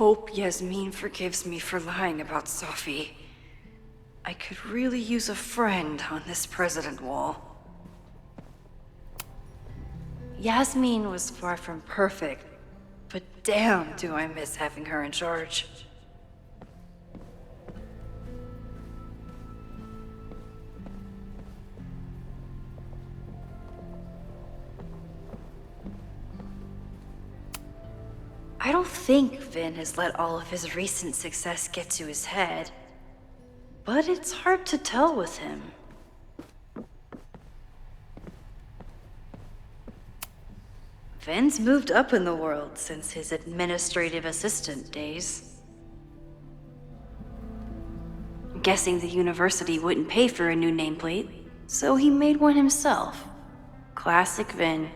hope Yasmin forgives me for lying about Sophie. I could really use a friend on this president wall. Yasmin was far from perfect, but damn do I miss having her in charge. I don't think Vin has let all of his recent success get to his head, but it's hard to tell with him. Vin's moved up in the world since his administrative assistant days. I'm guessing the university wouldn't pay for a new nameplate, so he made one himself. Classic Vin.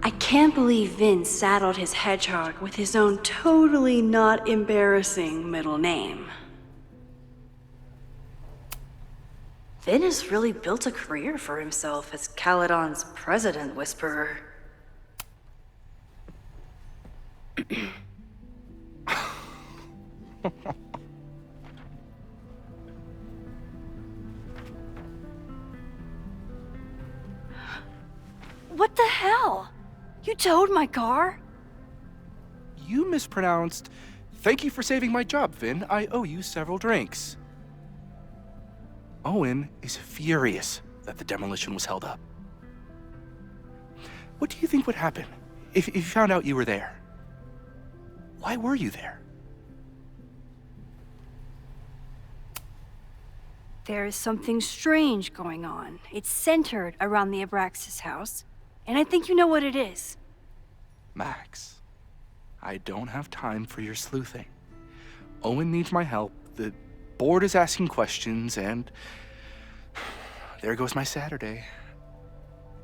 I can't believe Vin saddled his hedgehog with his own totally not embarrassing middle name. Vin has really built a career for himself as Caledon's president whisperer. What the hell? You towed my car? You mispronounced, "Thank you for saving my job, Vin. I owe you several drinks." Owen is furious that the demolition was held up. What do you think would happen if you found out you were there? Why were you there? There is something strange going on. It's centered around the Abraxas house, and I think you know what it is. Max, I don't have time for your sleuthing. Owen needs my help, the board is asking questions, and there goes my Saturday.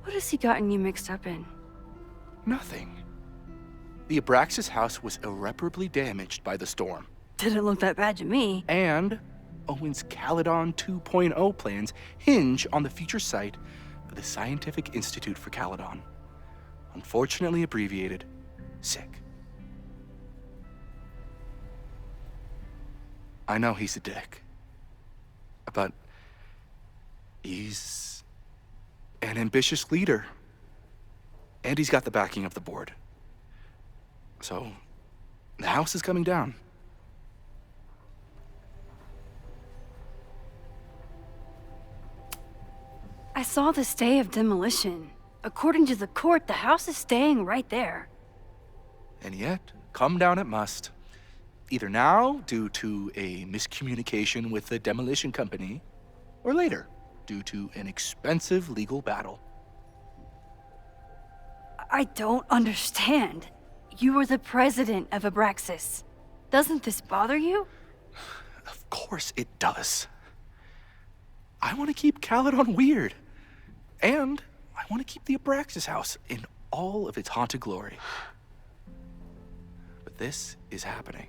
What has he gotten you mixed up in? Nothing. The Abraxas house was irreparably damaged by the storm. Didn't look that bad to me. And Owen's Caledon 2.0 plans hinge on the future site of the Scientific Institute for Caledon. Unfortunately abbreviated, SICK. I know he's a dick, but he's an ambitious leader, and he's got the backing of the board. So, the house is coming down. I saw the stay of demolition. According to the court, the house is staying right there. And yet, come down it must. Either now, due to a miscommunication with the demolition company, or later, due to an expensive legal battle. I don't understand. You are the president of Abraxas. Doesn't this bother you? Of course it does. I want to keep Caledon weird. And I want to keep the Abraxas house in all of its haunted glory. But this is happening.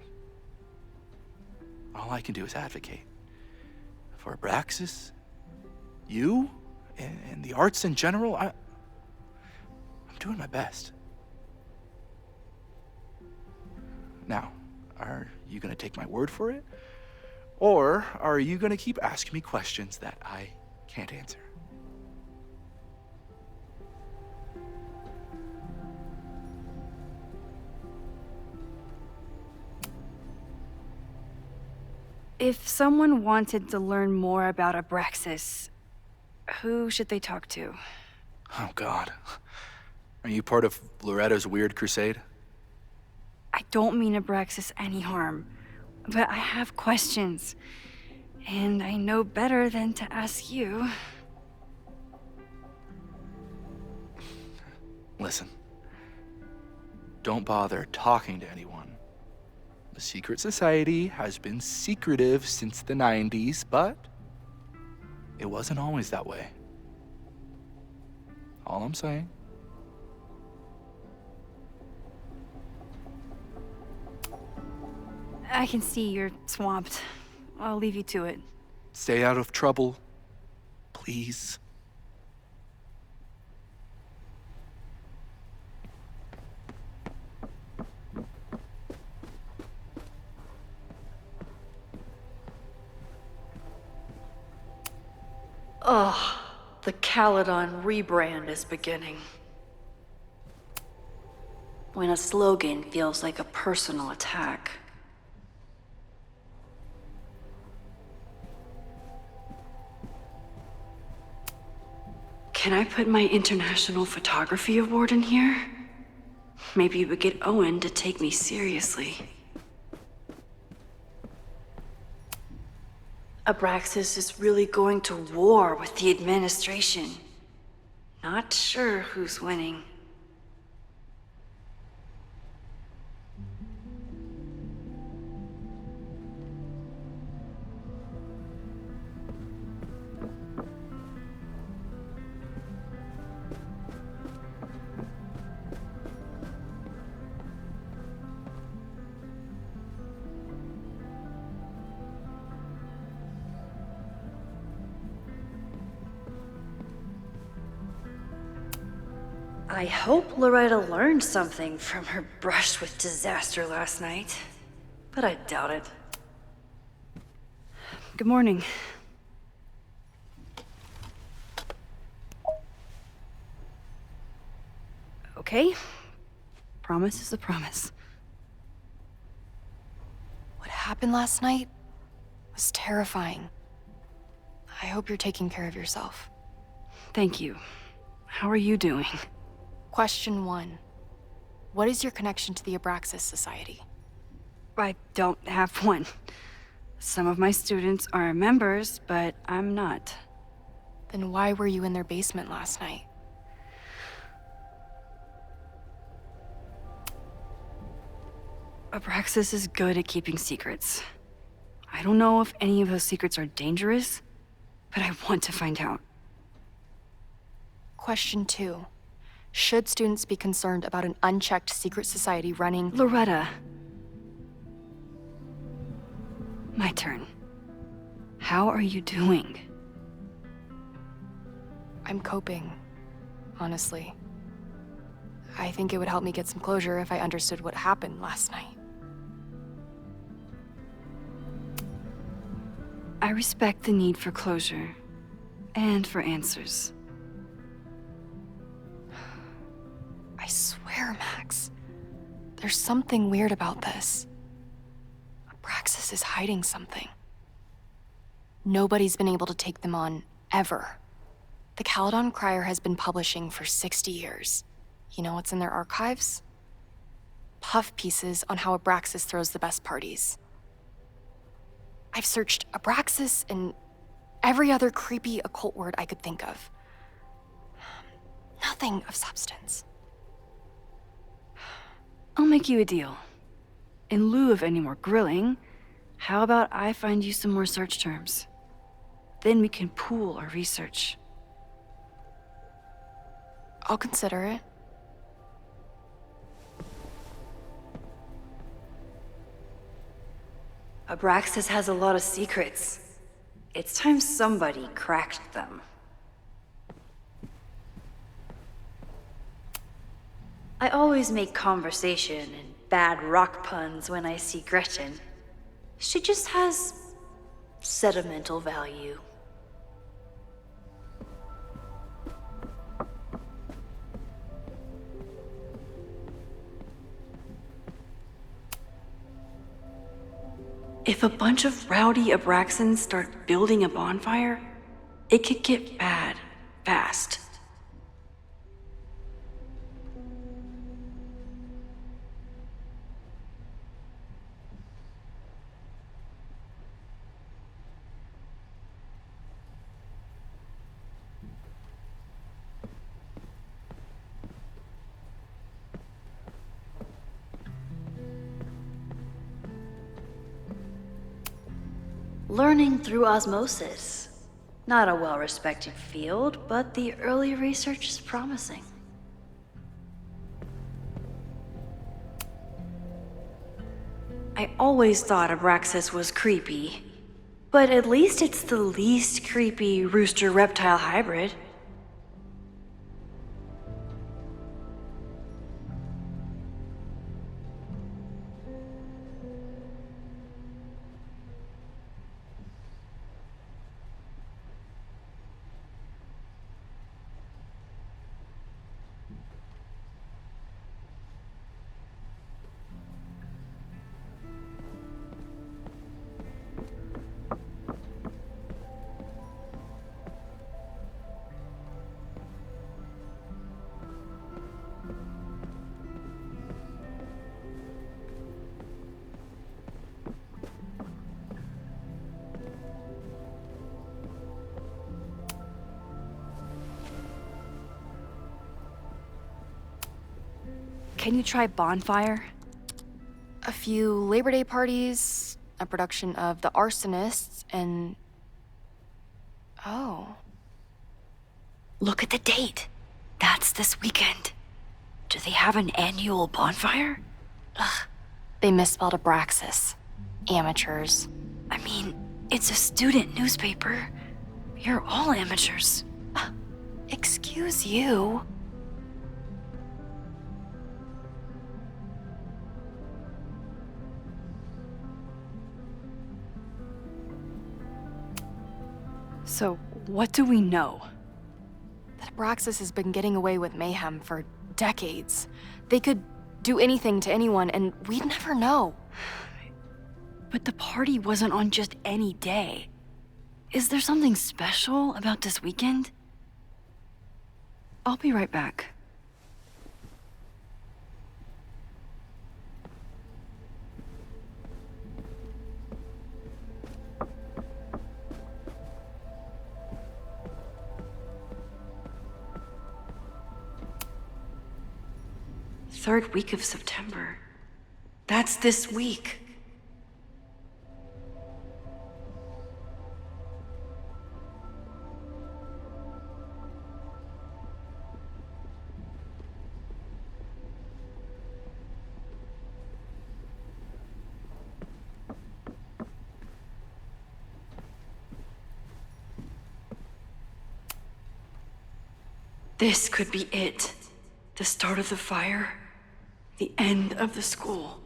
All I can do is advocate. For Abraxas, you, and the arts in general, I'm doing my best. Now, are you gonna take my word for it? Or are you gonna keep asking me questions that I can't answer? If someone wanted to learn more about Abraxas, who should they talk to? Oh, God. Are you part of Loretta's weird crusade? I don't mean Abraxas any harm, but I have questions, and I know better than to ask you. Listen, don't bother talking to anyone. The secret society has been secretive since the 90s, but it wasn't always that way. All I'm saying. I can see you're swamped. I'll leave you to it. Stay out of trouble, please. Ugh, the Caledon rebrand is beginning. When a slogan feels like a personal attack. Can I put my International Photography Award in here? Maybe it would get Owen to take me seriously. Abraxas is really going to war with the administration. Not sure who's winning. I hope Loretta learned something from her brush with disaster last night, but I doubt it. Good morning. Okay. Promise is a promise. What happened last night was terrifying. I hope you're taking care of yourself. Thank you. How are you doing? Question 1. What is your connection to the Abraxas Society? I don't have one. Some of my students are members, but I'm not. Then why were you in their basement last night? Abraxas is good at keeping secrets. I don't know if any of those secrets are dangerous, but I want to find out. Question 2. Should students be concerned about an unchecked secret society running... Loretta. My turn. How are you doing? I'm coping, honestly. I think it would help me get some closure if I understood what happened last night. I respect the need for closure, and for answers. I swear, Max, there's something weird about this. Abraxas is hiding something. Nobody's been able to take them on, ever. The Caledon Crier has been publishing for 60 years. You know what's in their archives? Puff pieces on how Abraxas throws the best parties. I've searched Abraxas and every other creepy occult word I could think of. Nothing of substance. I'll make you a deal. In lieu of any more grilling, how about I find you some more search terms? Then we can pool our research. I'll consider it. Abraxas has a lot of secrets. It's time somebody cracked them. I always make conversation and bad rock puns when I see Gretchen. She just has sentimental value. If a bunch of rowdy Abraxans start building a bonfire, it could get bad fast. Learning through osmosis. Not a well-respected field, but the early research is promising. I always thought Abraxas was creepy, But at least it's the least creepy rooster-reptile hybrid. Can you try bonfire? A few Labor Day parties, a production of The Arsonists, and... Oh. Look at the date. That's this weekend. Do they have an annual bonfire? They misspelled Abraxas. Amateurs. I mean, it's a student newspaper. You're all amateurs. Excuse you. So, what do we know? That Abraxas has been getting away with mayhem for decades. They could do anything to anyone, and we'd never know. But the party wasn't on just any day. Is there something special about this weekend? I'll be right back. Third week of September. That's this week. This could be it. The start of the fire. The end of the school.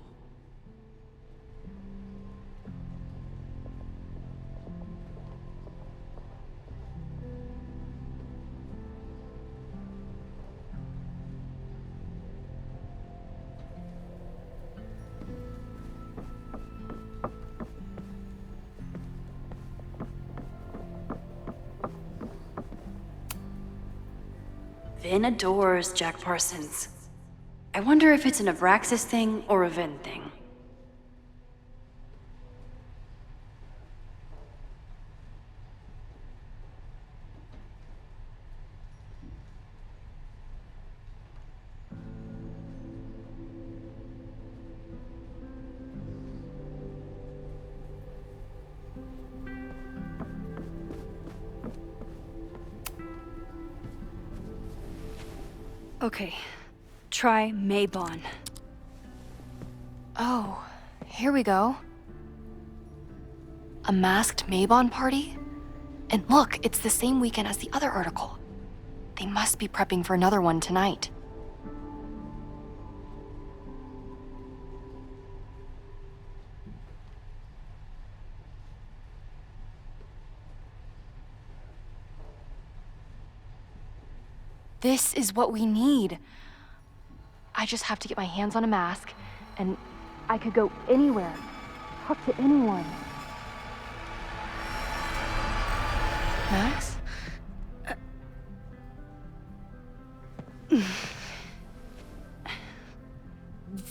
Vin adores Jack Parsons. I wonder if it's an Abraxas thing or a Vin thing. Okay, try Maybon. Oh, here we go. A masked Maybon party? And look, it's the same weekend as the other article. They must be prepping for another one tonight. This is what we need. I just have to get my hands on a mask, and I could go anywhere, talk to anyone. Max?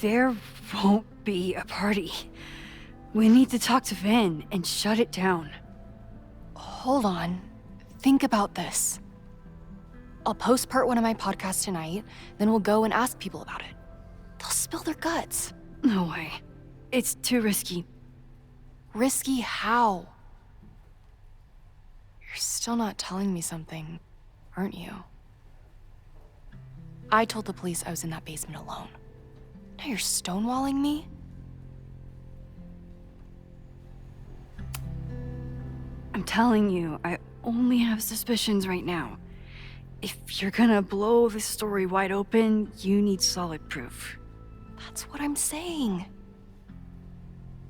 There won't be a party. We need to talk to Vin and shut it down. Hold on. Think about this. I'll post part one of my podcast tonight, then we'll go and ask people about it. They'll spill their guts. No way. It's too risky. Risky how? You're still not telling me something, aren't you? I told the police I was in that basement alone. Now you're stonewalling me? I'm telling you, I only have suspicions right now. If you're gonna blow this story wide open, you need solid proof. That's what I'm saying.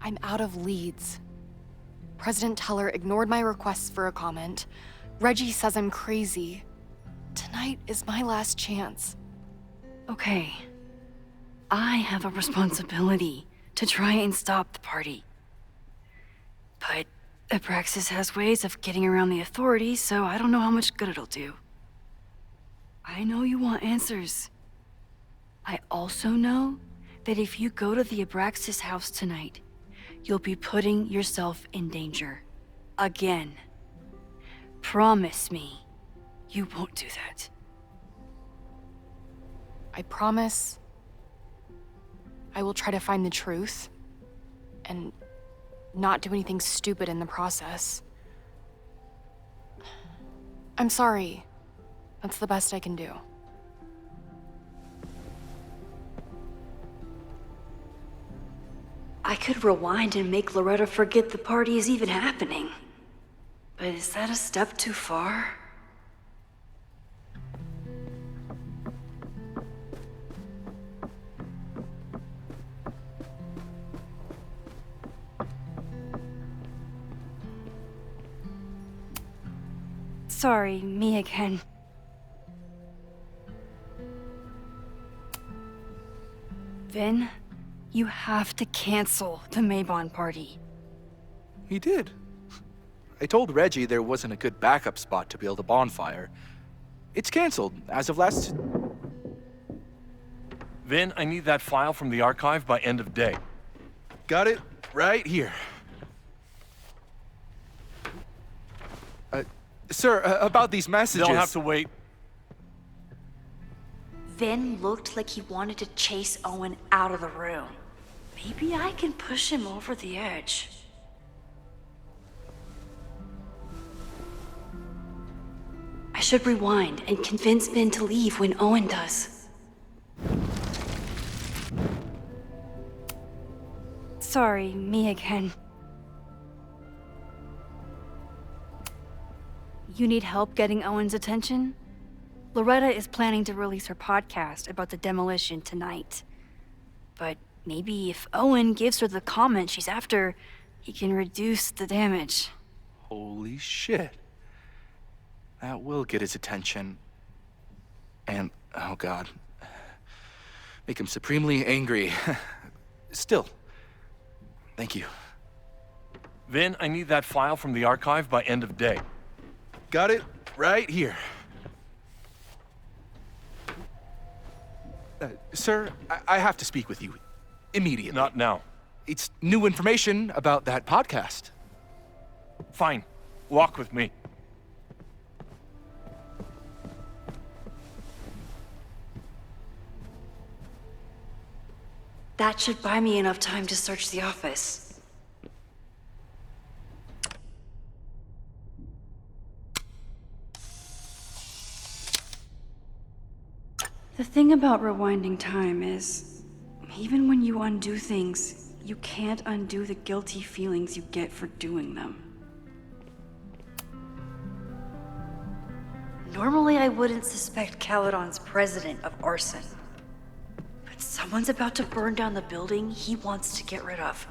I'm out of leads. President Teller ignored my requests for a comment. Reggie says I'm crazy. Tonight is my last chance. Okay. I have a responsibility to try and stop the party. But Abraxas has ways of getting around the authorities, so I don't know how much good it'll do. I know you want answers. I also know that if you go to the Abraxas house tonight, you'll be putting yourself in danger. Again. Promise me you won't do that. I promise I will try to find the truth and not do anything stupid in the process. I'm sorry. That's the best I can do. I could rewind and make Loretta forget the party is even happening. But is that a step too far? Sorry, me again. Vin, you have to cancel the Maybon party. He did. I told Reggie there wasn't a good backup spot to build a bonfire. It's canceled as of last... Vin, I need that file from the archive by end of day. Got it right here. Sir, about these messages... They'll have to wait. Vin looked like he wanted to chase Owen out of the room. Maybe I can push him over the edge. I should rewind and convince Vin to leave when Owen does. Sorry, me again. You need help getting Owen's attention? Loretta is planning to release her podcast about the demolition tonight. But maybe if Owen gives her the comment she's after, he can reduce the damage. Holy shit. That will get his attention. And, oh god. Make him supremely angry. Still, thank you. Vin, I need that file from the archive by end of day. Got it right here. Sir, I have to speak with you immediately. Not now. It's new information about that podcast. Fine. Walk with me. That should buy me enough time to search the office. The thing about rewinding time is, even when you undo things, you can't undo the guilty feelings you get for doing them. Normally I wouldn't suspect Caledon's president of arson. But someone's about to burn down the building he wants to get rid of.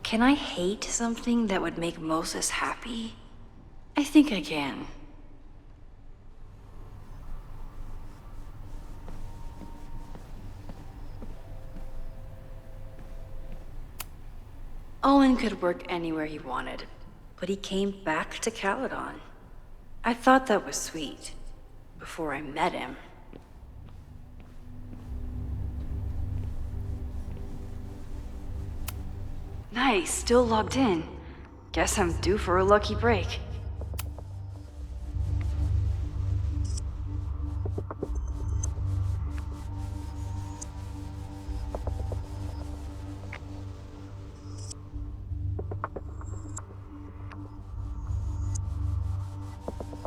Can I hate something that would make Moses happy? I think I can. Owen could work anywhere he wanted, but he came back to Caledon. I thought that was sweet, before I met him. Nice, still logged in. Guess I'm due for a lucky break.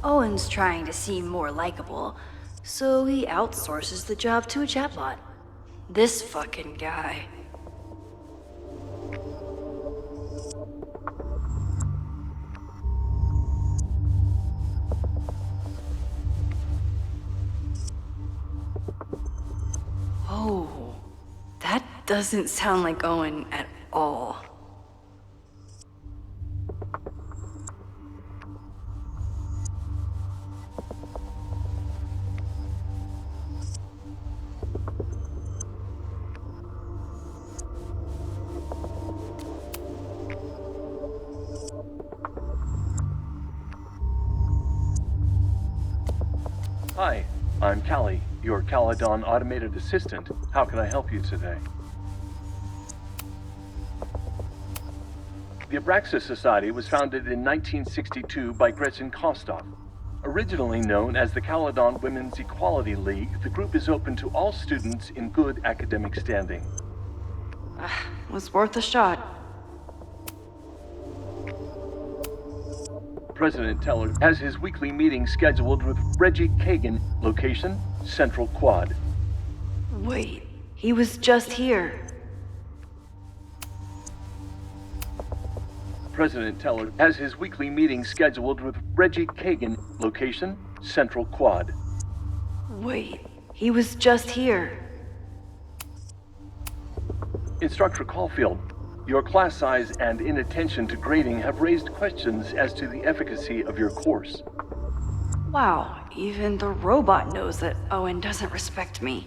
Owen's trying to seem more likable, so he outsources the job to a chatbot. This fucking guy. Oh, that doesn't sound like Owen at all. Hi, I'm Callie, your Caledon automated assistant. How can I help you today? The Abraxas Society was founded in 1962 by Gretchen Kostov. Originally known as the Caledon Women's Equality League, the group is open to all students in good academic standing. Was worth a shot. President Teller has his weekly meeting scheduled with Reggie Kagan, location, Central Quad. Wait, he was just here. President Teller has his weekly meeting scheduled with Reggie Kagan, location, Central Quad. Wait, he was just here. Instructor Caulfield, your class size and inattention to grading have raised questions as to the efficacy of your course. Wow, even the robot knows that Owen doesn't respect me.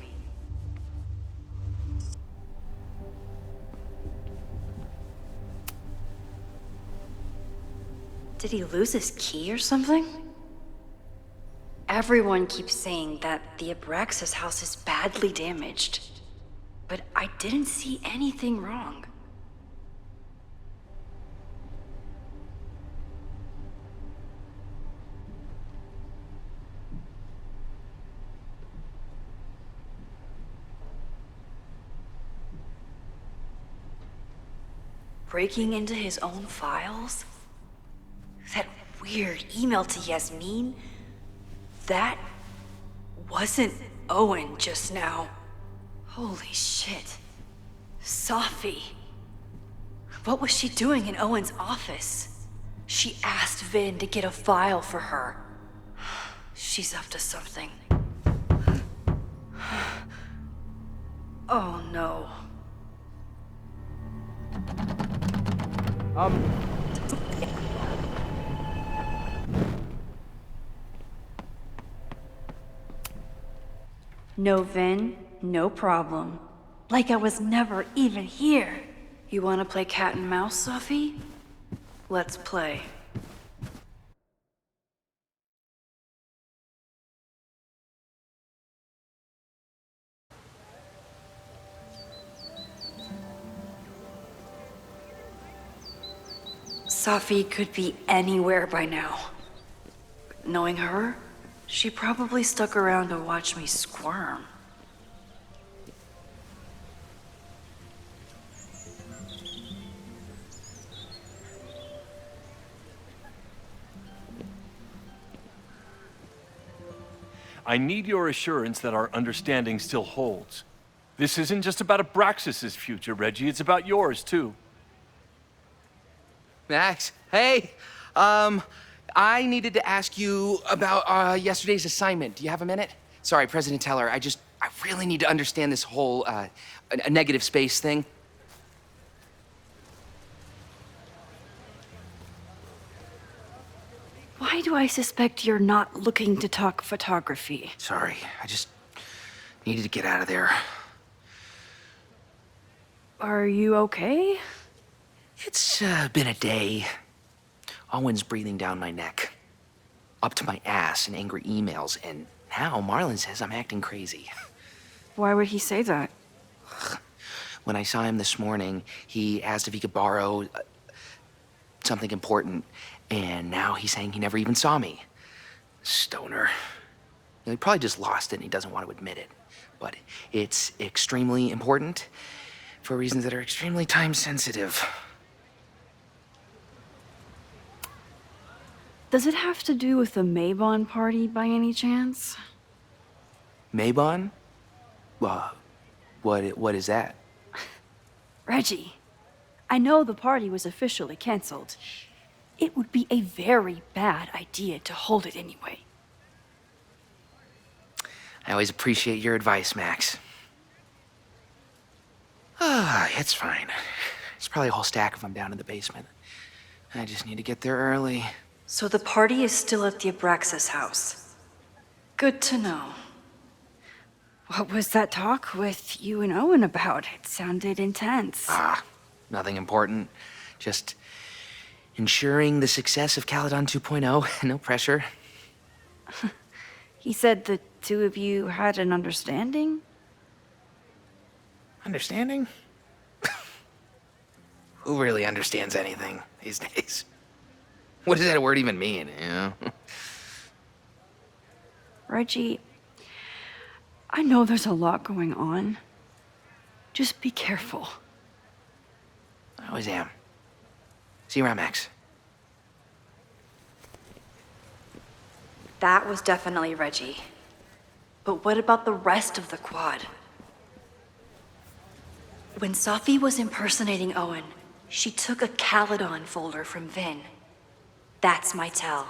Did he lose his key or something? Everyone keeps saying that the Abraxas house is badly damaged, but I didn't see anything wrong. Breaking into his own files? That weird email to Yasmin? That wasn't Owen just now. Holy shit. Sophie. What was she doing in Owen's office? She asked Vin to get a file for her. She's up to something. Oh no. No Vin, no problem. Like I was never even here. You want to play cat and mouse, Sophie? Let's play. Sophie could be anywhere by now. Knowing her, she probably stuck around to watch me squirm. I need your assurance that our understanding still holds. This isn't just about Abraxas' future, Reggie. It's about yours, too. Max, hey, I needed to ask you about yesterday's assignment. Do you have a minute? Sorry, President Teller, I really need to understand this whole a negative space thing. Why do I suspect you're not looking to talk photography? Sorry, I just needed to get out of there. Are you okay? It's been a day. Owen's breathing down my neck, up to my ass in angry emails, and now Marlon says I'm acting crazy. Why would he say that? When I saw him this morning, he asked if he could borrow something important, and now he's saying he never even saw me. Stoner. He probably just lost it and he doesn't want to admit it. But it's extremely important for reasons that are extremely time sensitive. Does it have to do with the Maybon party by any chance? Maybon? What is that? Reggie, I know the party was officially canceled. It would be a very bad idea to hold it anyway. I always appreciate your advice, Max. It's fine. There's probably a whole stack of them down in the basement. I just need to get there early. So the party is still at the Abraxas house. Good to know. What was that talk with you and Owen about? It sounded intense. Nothing important. Just ensuring the success of Caledon 2.0. No pressure. He said the two of you had an understanding? Understanding? Who really understands anything these days? What does that word even mean, you know? Reggie, I know there's a lot going on. Just be careful. I always am. See you around, Max. That was definitely Reggie. But what about the rest of the quad? When Safi was impersonating Owen, she took a Caledon folder from Vin. That's my tell.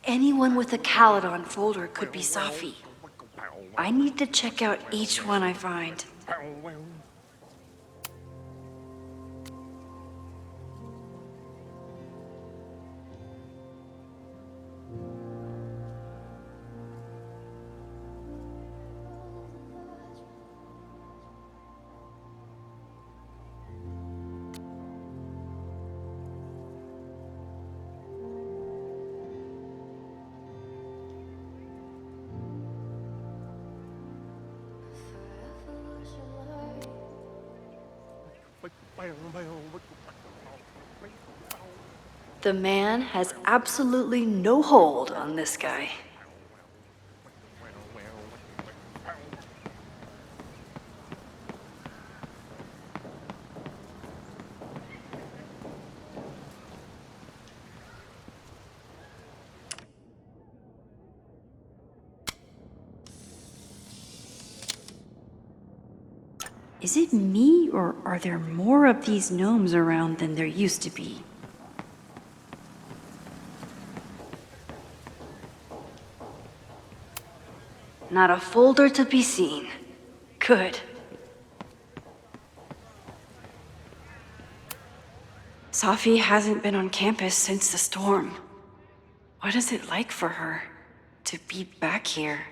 Anyone with a Caledon folder could be Safi. I need to check out each one I find. The man has absolutely no hold on this guy. Is it me, or are there more of these gnomes around than there used to be? Not a folder to be seen. Good. Safi hasn't been on campus since the storm. What is it like for her to be back here?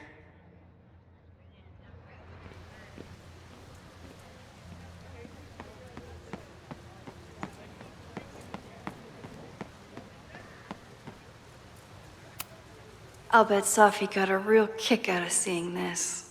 I'll bet Safi got a real kick out of seeing this.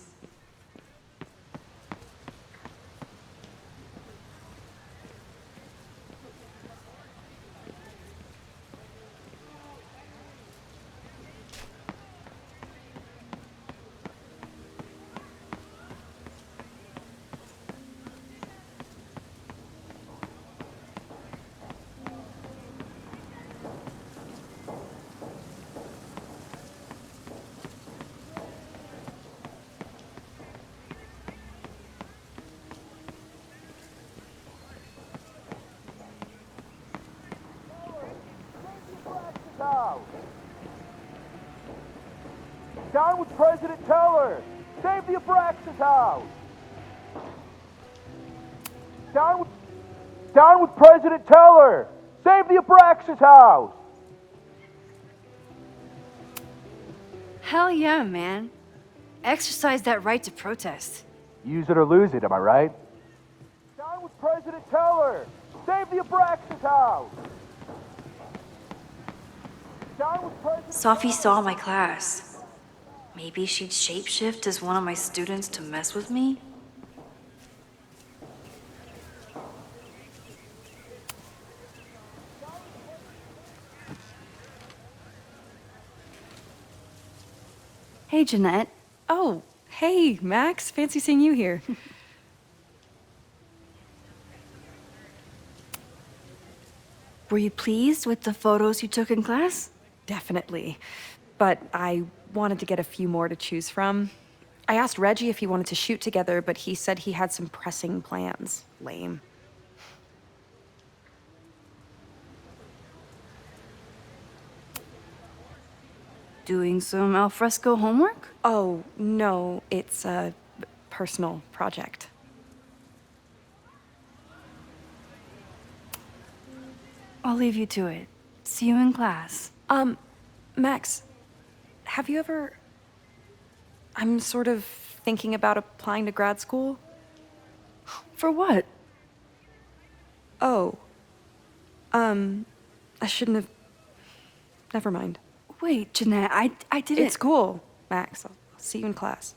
Down with President Teller! Save the Abraxas house! Down with President Teller! Save the Abraxas house! Hell yeah, man. Exercise that right to protest. Use it or lose it, am I right? Down with President Teller! Save the Abraxas house! Down with President Safi saw my class. Maybe she'd shapeshift as one of my students to mess with me? Hey, Jeanette. Oh, hey, Max. Fancy seeing you here. Were you pleased with the photos you took in class? Definitely. But I wanted to get a few more to choose from. I asked Reggie if he wanted to shoot together, but he said he had some pressing plans. Lame. Doing some alfresco homework? Oh, no, it's a personal project. I'll leave you to it. See you in class. Max, have you ever... I'm sort of thinking about applying to grad school. For what? Oh. I shouldn't have... Never mind. Wait, Jeanette, I didn't... It's cool, Max. I'll see you in class.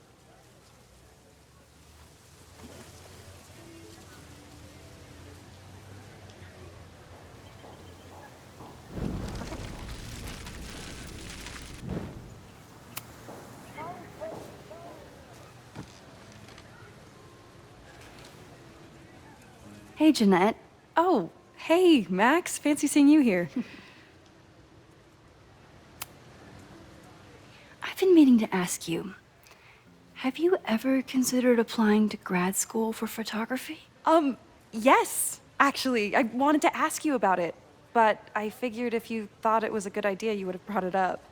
Hey, Jeanette. Oh, hey, Max. Fancy seeing you here. I've been meaning to ask you, have you ever considered applying to grad school for photography? Yes. Actually, I wanted to ask you about it, but I figured if you thought it was a good idea, you would have brought it up.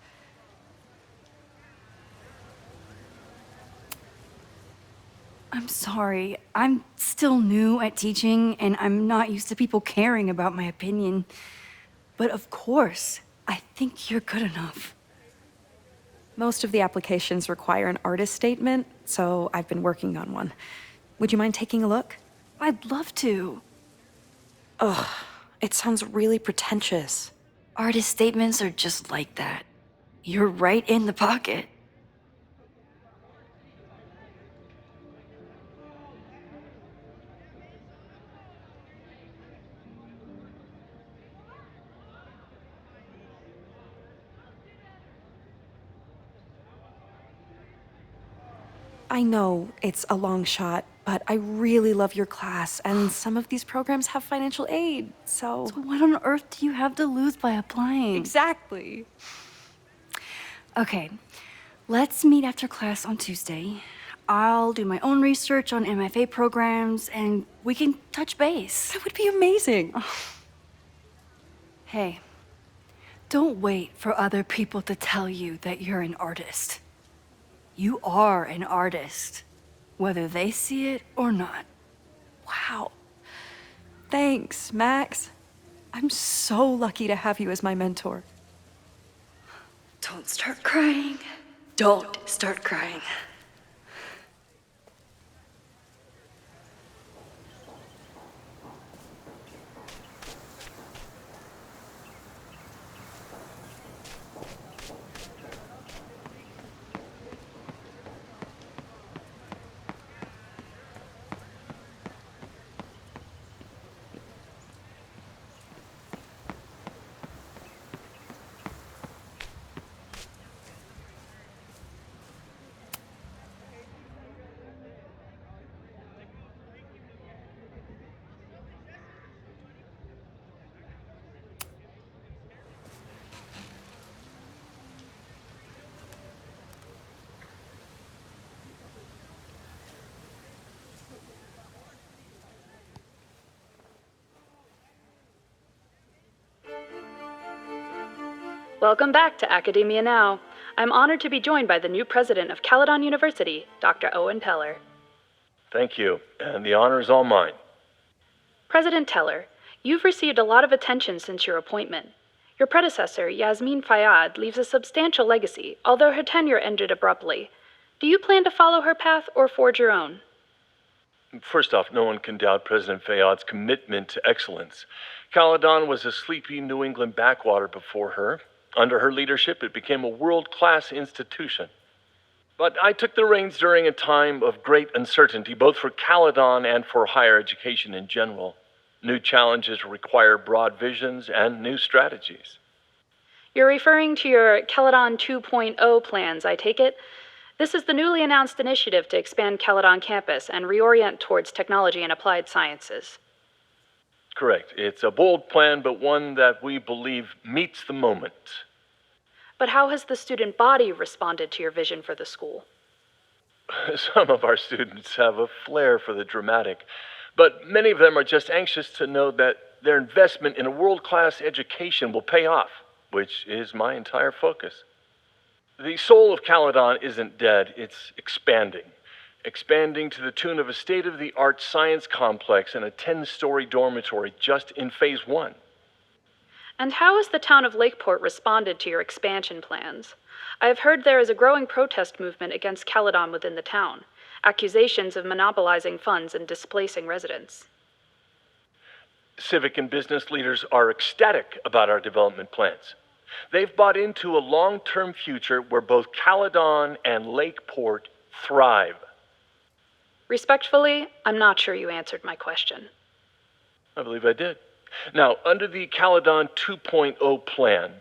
I'm sorry. I'm still new at teaching, and I'm not used to people caring about my opinion. But of course, I think you're good enough. Most of the applications require an artist statement, so I've been working on one. Would you mind taking a look? I'd love to. Ugh, it sounds really pretentious. Artist statements are just like that. You're right in the pocket. I know it's a long shot, but I really love your class, and some of these programs have financial aid, so... So what on earth do you have to lose by applying? Exactly. Okay, let's meet after class on Tuesday. I'll do my own research on MFA programs, and we can touch base. That would be amazing. Hey, don't wait for other people to tell you that you're an artist. You are an artist, whether they see it or not. Wow. Thanks, Max. I'm so lucky to have you as my mentor. Don't start crying. Don't start crying. Welcome back to Academia Now. I'm honored to be joined by the new president of Caledon University, Dr. Owen Teller. Thank you, and the honor is all mine. President Teller, you've received a lot of attention since your appointment. Your predecessor, Yasmin Fayyad, leaves a substantial legacy, although her tenure ended abruptly. Do you plan to follow her path or forge your own? First off, no one can doubt President Fayyad's commitment to excellence. Caledon was a sleepy New England backwater before her. Under her leadership, it became a world-class institution. But I took the reins during a time of great uncertainty, both for Caledon and for higher education in general. New challenges require broad visions and new strategies. You're referring to your Caledon 2.0 plans, I take it? This is the newly announced initiative to expand Caledon campus and reorient towards technology and applied sciences. Correct. It's a bold plan, but one that we believe meets the moment. But how has the student body responded to your vision for the school? Some of our students have a flair for the dramatic, but many of them are just anxious to know that their investment in a world-class education will pay off, which is my entire focus. The soul of Caledon isn't dead, it's expanding. Expanding to the tune of a state-of-the-art science complex and a 10-story dormitory just in phase 1. And how has the town of Lakeport responded to your expansion plans? I have heard there is a growing protest movement against Caledon within the town, accusations of monopolizing funds and displacing residents. Civic and business leaders are ecstatic about our development plans. They've bought into a long-term future where both Caledon and Lakeport thrive. Respectfully, I'm not sure you answered my question. I believe I did. Now, under the Caledon 2.0 plan,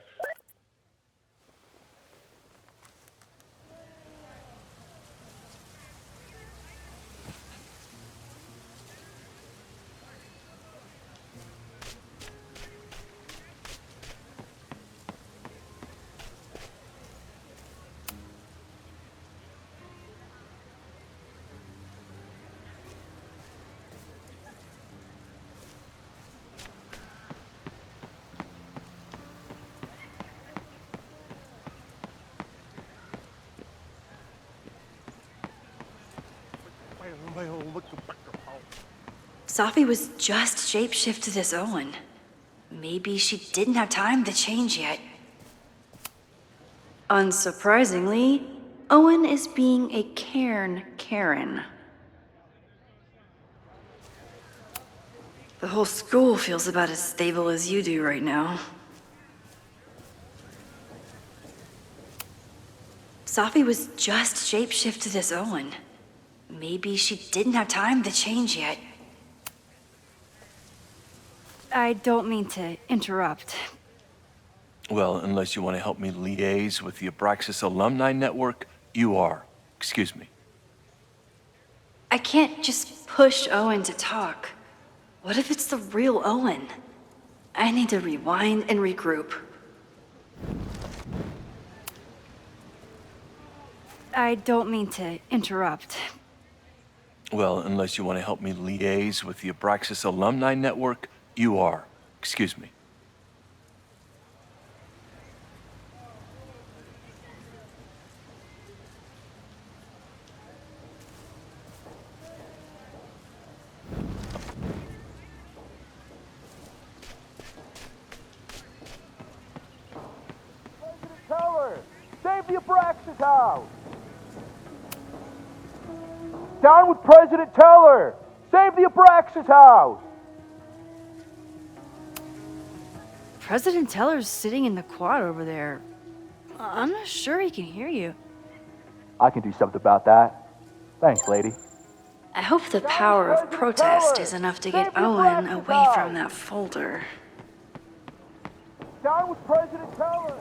Safi was just shapeshifted as Owen. Maybe she didn't have time to change yet. Unsurprisingly, Owen is being a cairn Karen. The whole school feels about as stable as you do right now. Safi was just shapeshifted as Owen. Maybe she didn't have time to change yet. I don't mean to interrupt. well, unless you want to help me liaise with the Abraxas Alumni Network, you are. Excuse me. I can't just push Owen to talk. What if it's the real Owen? I need to rewind and regroup. I don't mean to interrupt. Well, unless you want to help me liaise with the Abraxas Alumni Network, you are. Excuse me. Teller, save the Abraxas house! Down with President Teller! Save the Abraxas house! President Teller's sitting in the quad over there. I'm not sure he can hear you. I can do something about that. Thanks, lady. I hope the power of protest is enough to get Owen away from that folder. Down with President Teller!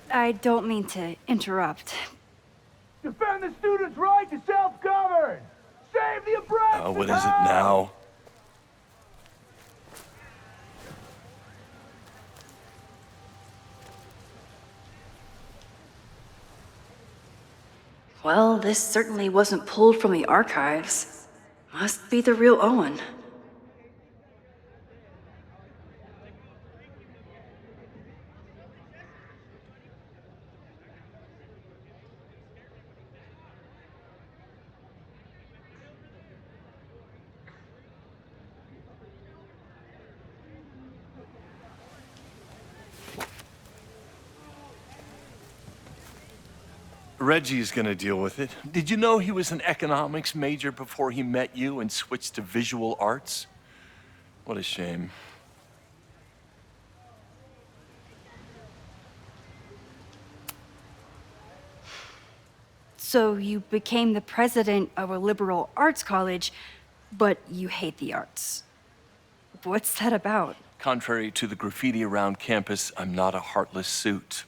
I don't mean to interrupt. Defend the students' right to self-govern! Save the Abraxas What is it now? Well, this certainly wasn't pulled from the archives. Must be the real Owen. Reggie's gonna deal with it. Did you know he was an economics major before he met you and switched to visual arts? What a shame. So you became the president of a liberal arts college, but you hate the arts. What's that about? Contrary to the graffiti around campus, I'm not a heartless suit.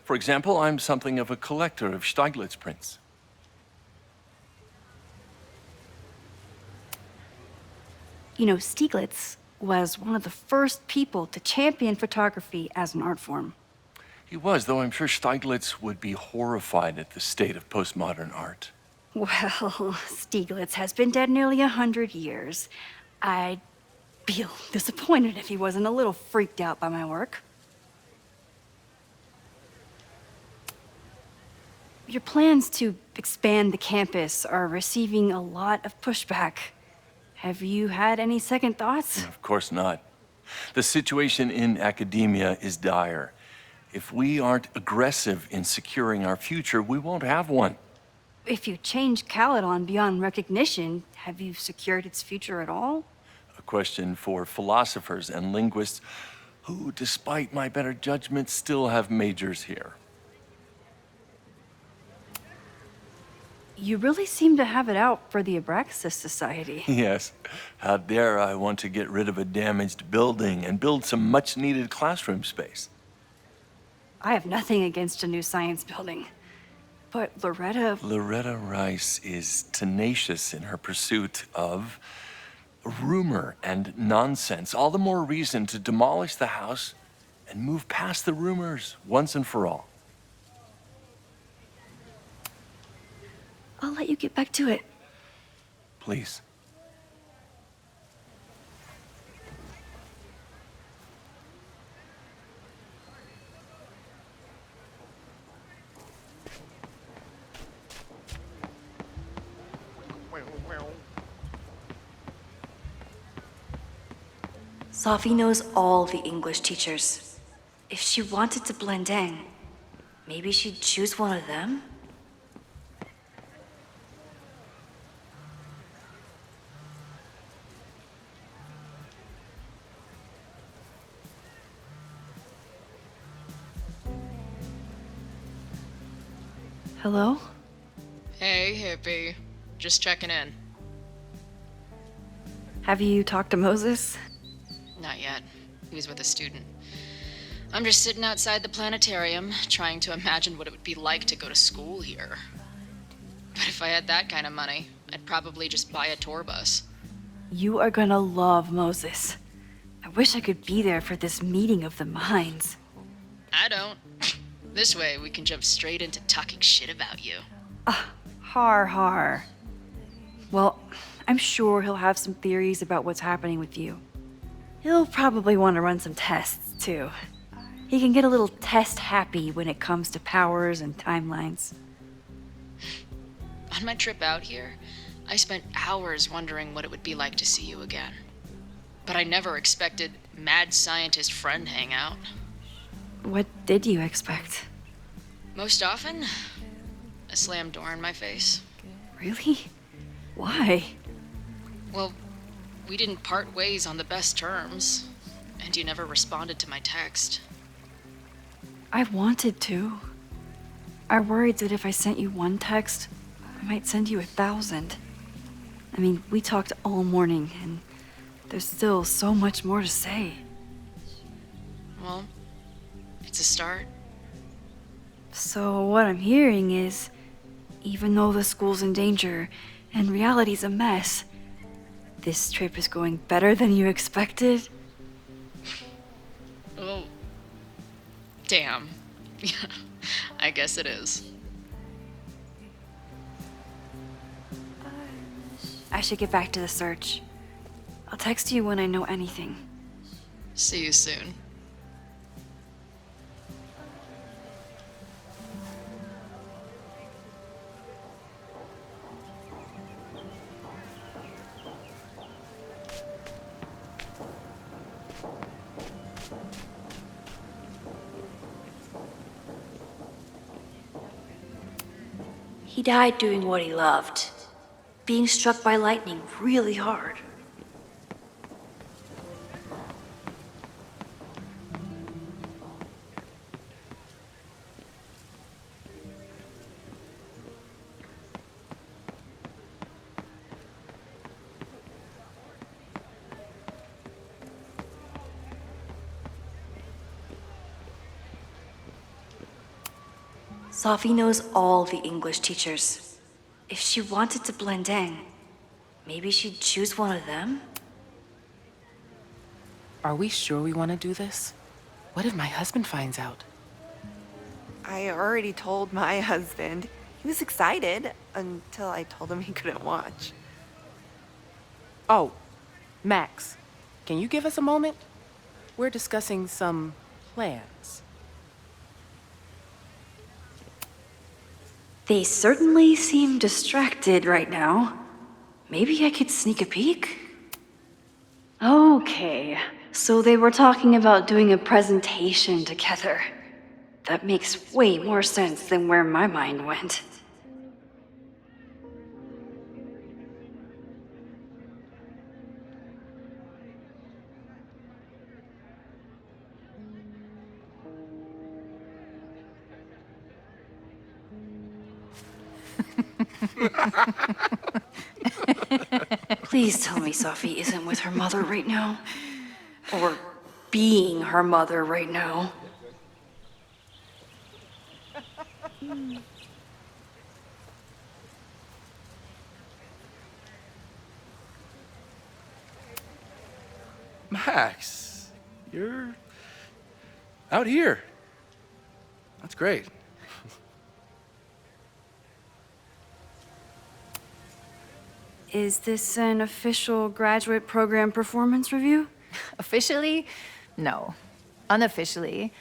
For example, I'm something of a collector of Stieglitz prints. You know, Stieglitz was one of the first people to champion photography as an art form. He was, though I'm sure Stieglitz would be horrified at the state of postmodern art. Well, Stieglitz has been dead nearly 100 years. I'd feel disappointed if he wasn't a little freaked out by my work. Your plans to expand the campus are receiving a lot of pushback. Have you had any second thoughts? Of course not. The situation in academia is dire. If we aren't aggressive in securing our future, we won't have one. If you change Caledon beyond recognition, have you secured its future at all? A question for philosophers and linguists who, despite my better judgment, still have majors here. You really seem to have it out for the Abraxas Society. Yes. How dare I want to get rid of a damaged building and build some much-needed classroom space. I have nothing against a new science building. But Loretta Rice is tenacious in her pursuit of rumor and nonsense. All the more reason to demolish the house and move past the rumors once and for all. I'll let you get back to it. Please. Sophie knows all the English teachers. If she wanted to blend in, maybe she'd choose one of them? Hello? Hey, hippie. Just checking in. Have you talked to Moses? Not yet. He was with a student. I'm just sitting outside the planetarium, trying to imagine what it would be like to go to school here. But if I had that kind of money, I'd probably just buy a tour bus. You are gonna love Moses. I wish I could be there for this meeting of the minds. I don't. This way, we can jump straight into talking shit about you. Har. Well, I'm sure he'll have some theories about what's happening with you. He'll probably want to run some tests, too. He can get a little test happy when it comes to powers and timelines. On my trip out here, I spent hours wondering what it would be like to see you again. But I never expected mad scientist friend hangout. What did you expect? Most often, a slammed door in my face. Really? Why? Well, we didn't part ways on the best terms, and you never responded to my text. I wanted to. I worried that if I sent you one text, I might send you 1,000. I mean, we talked all morning, and there's still so much more to say. Well, it's a start. So what I'm hearing is, even though the school's in danger and reality's a mess, this trip is going better than you expected? Oh, damn. I guess it is. I should get back to the search. I'll text you when I know anything. See you soon. He died doing what he loved, being struck by lightning really hard. Sophie knows all the English teachers. If she wanted to blend in, maybe she'd choose one of them? Are we sure we want to do this? What if my husband finds out? I already told my husband. He was excited until I told him he couldn't watch. Oh, Max, can you give us a moment? We're discussing some plans. They certainly seem distracted right now. Maybe I could sneak a peek? Okay, so they were talking about doing a presentation together. That makes way more sense than where my mind went. Please tell me Sophie isn't with her mother right now. Or being her mother right now. Max, you're out here. That's great. Is this an official graduate program performance review? Officially? No. Unofficially,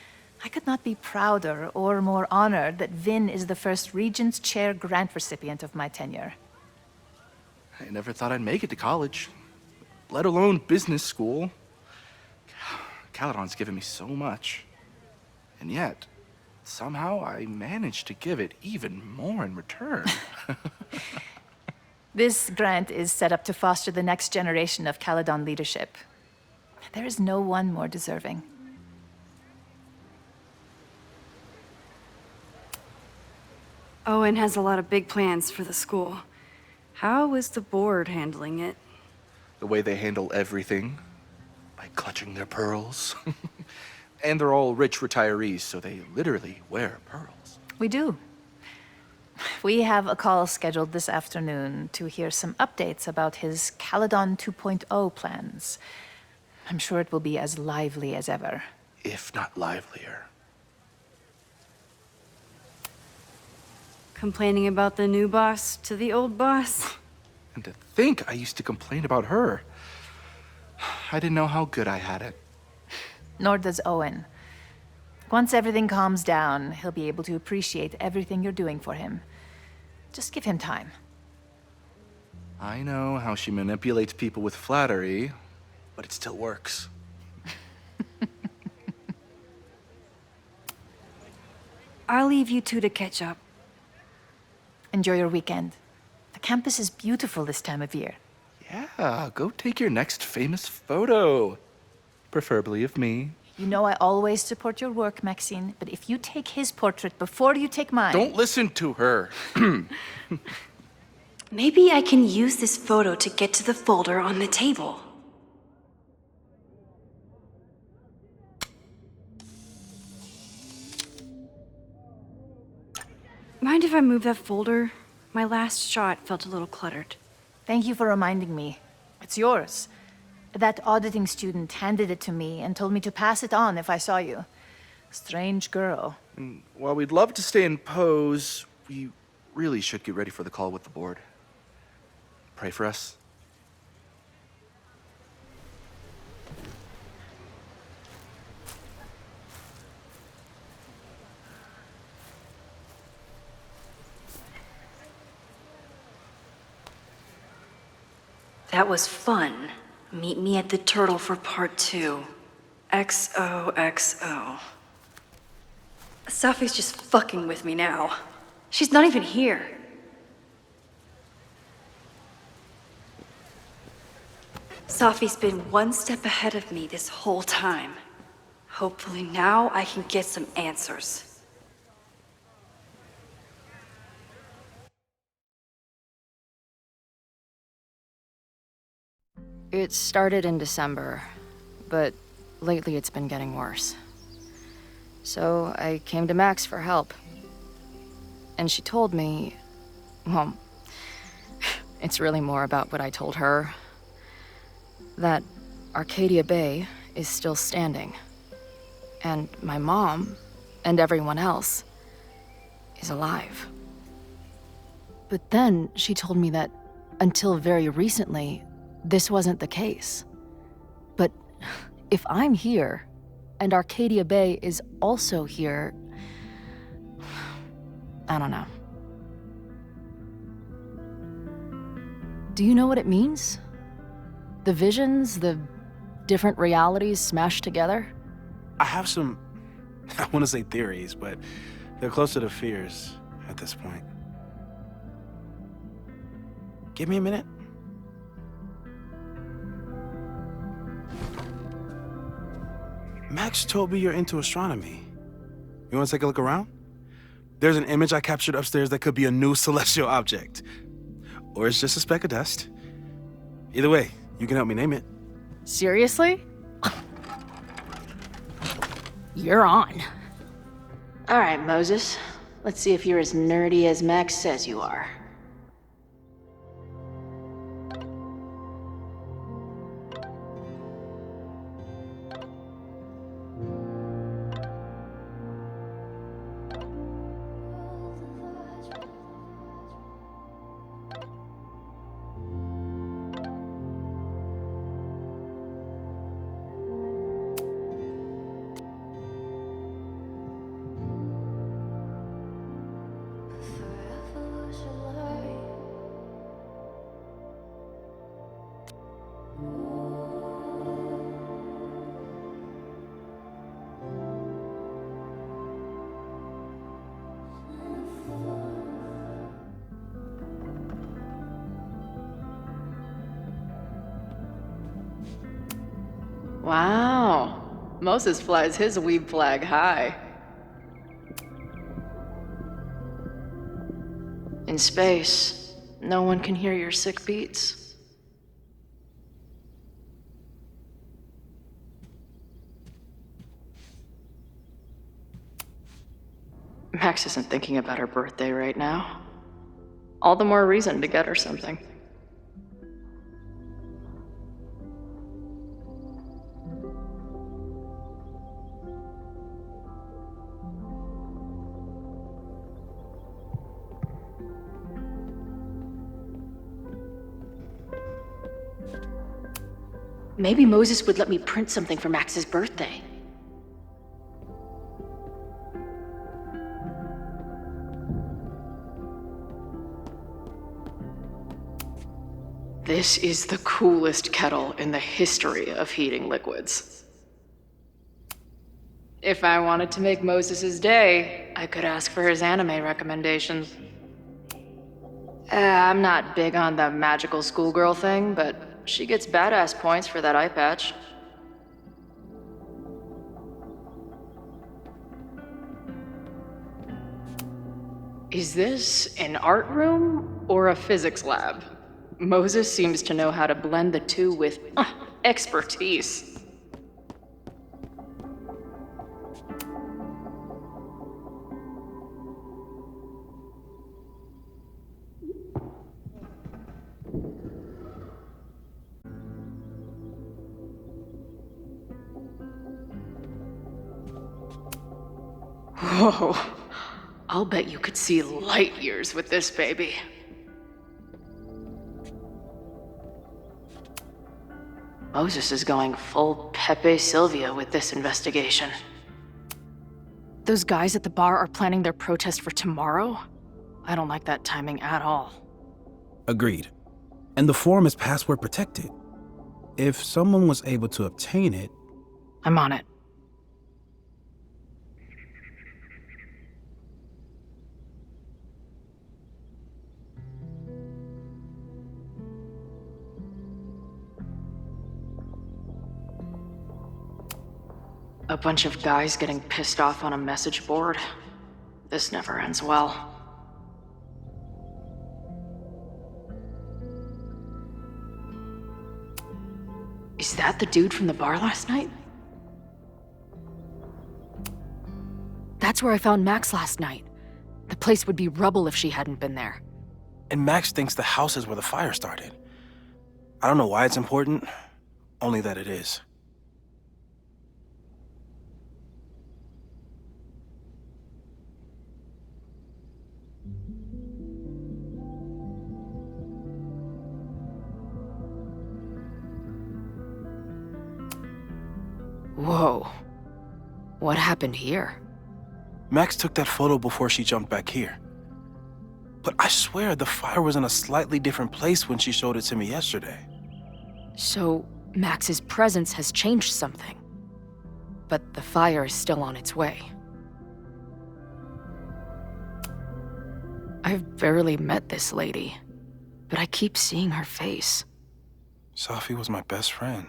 I could not be prouder or more honored that Vin is the first Regents Chair grant recipient of my tenure. I never thought I'd make it to college, let alone business school. Caledon's given me so much. And yet, somehow I managed to give it even more in return. This grant is set up to foster the next generation of Caledon leadership. There is no one more deserving. Owen has a lot of big plans for the school. How is the board handling it? The way they handle everything, by clutching their pearls. And they're all rich retirees, so they literally wear pearls. We do. We have a call scheduled this afternoon to hear some updates about his Caledon 2.0 plans. I'm sure it will be as lively as ever. If not livelier. Complaining about the new boss to the old boss? And to think I used to complain about her. I didn't know how good I had it. Nor does Owen. Once everything calms down, he'll be able to appreciate everything you're doing for him. Just give him time. I know how she manipulates people with flattery, but it still works. I'll leave you two to catch up. Enjoy your weekend. The campus is beautiful this time of year. Yeah, go take your next famous photo. Preferably of me. You know I always support your work, Maxine, but if you take his portrait before you take mine... Don't listen to her. Maybe I can use this photo to get to the folder on the table. Mind if I move that folder? My last shot felt a little cluttered. Thank you for reminding me. It's yours. That auditing student handed it to me and told me to pass it on if I saw you. Strange girl. And while we'd love to stay in pose, we really should get ready for the call with the board. Pray for us. That was fun. Meet me at the Turtle for part 2. XOXO. Sophie's just fucking with me now. She's not even here. Sophie's been one step ahead of me this whole time. Hopefully now I can get some answers. It started in December, but lately it's been getting worse. So I came to Max for help. And she told me, well, it's really more about what I told her. That Arcadia Bay is still standing. And my mom, and everyone else, is alive. But then she told me that until very recently, this wasn't the case. But if I'm here, and Arcadia Bay is also here, I don't know. Do you know what it means? The visions, the different realities smashed together? I have some, I want to say theories, but they're closer to fears at this point. Give me a minute. Max told me you're into astronomy. You want to take a look around? There's an image I captured upstairs that could be a new celestial object. Or it's just a speck of dust. Either way, you can help me name it. Seriously? You're on. All right, Moses. Let's see if you're as nerdy as Max says you are. Wow. Moses flies his weeb flag high. In space, no one can hear your sick beats. Max isn't thinking about her birthday right now. All the more reason to get her something. Maybe Moses would let me print something for Max's birthday. This is the coolest kettle in the history of heating liquids. If I wanted to make Moses's day, I could ask for his anime recommendations. I'm not big on the magical schoolgirl thing, but she gets badass points for that eye patch. Is this an art room or a physics lab? Moses seems to know how to blend the two with expertise. Whoa, I'll bet you could see light years with this baby. Moses is going full Pepe Silvia with this investigation. Those guys at the bar are planning their protest for tomorrow? I don't like that timing at all. Agreed. And the forum is password protected. If someone was able to obtain it... I'm on it. A bunch of guys getting pissed off on a message board. This never ends well. Is that the dude from the bar last night? That's where I found Max last night. The place would be rubble if she hadn't been there. And Max thinks the house is where the fire started. I don't know why it's important, only that it is. Whoa. What happened here? Max took that photo before she jumped back here. But I swear the fire was in a slightly different place when she showed it to me yesterday. So, Max's presence has changed something. But the fire is still on its way. I've barely met this lady, but I keep seeing her face. Safi was my best friend.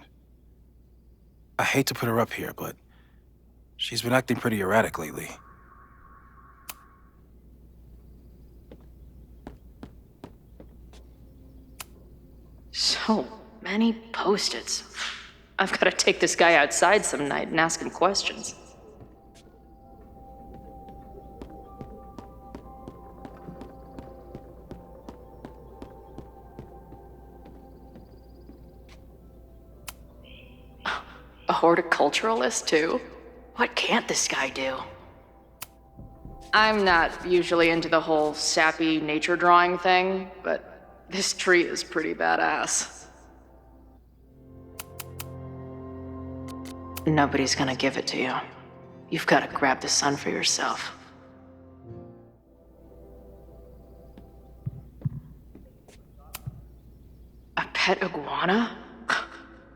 I hate to put her up here, but she's been acting pretty erratic lately. So many post-its. I've got to take this guy outside some night and ask him questions. A horticulturalist, too? What can't this guy do? I'm not usually into the whole sappy nature drawing thing, but this tree is pretty badass. Nobody's gonna give it to you. You've gotta grab the sun for yourself. A pet iguana?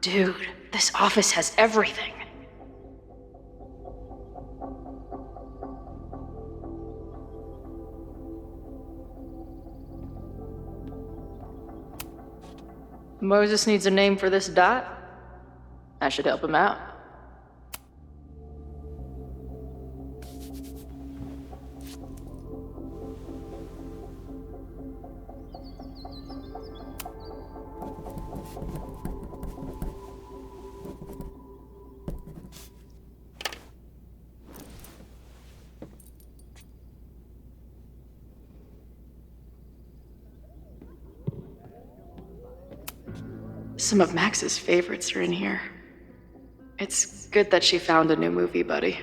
Dude, this office has everything. Moses needs a name for this dot. I should help him out. Some of Max's favorites are in here. It's good that she found a new movie buddy.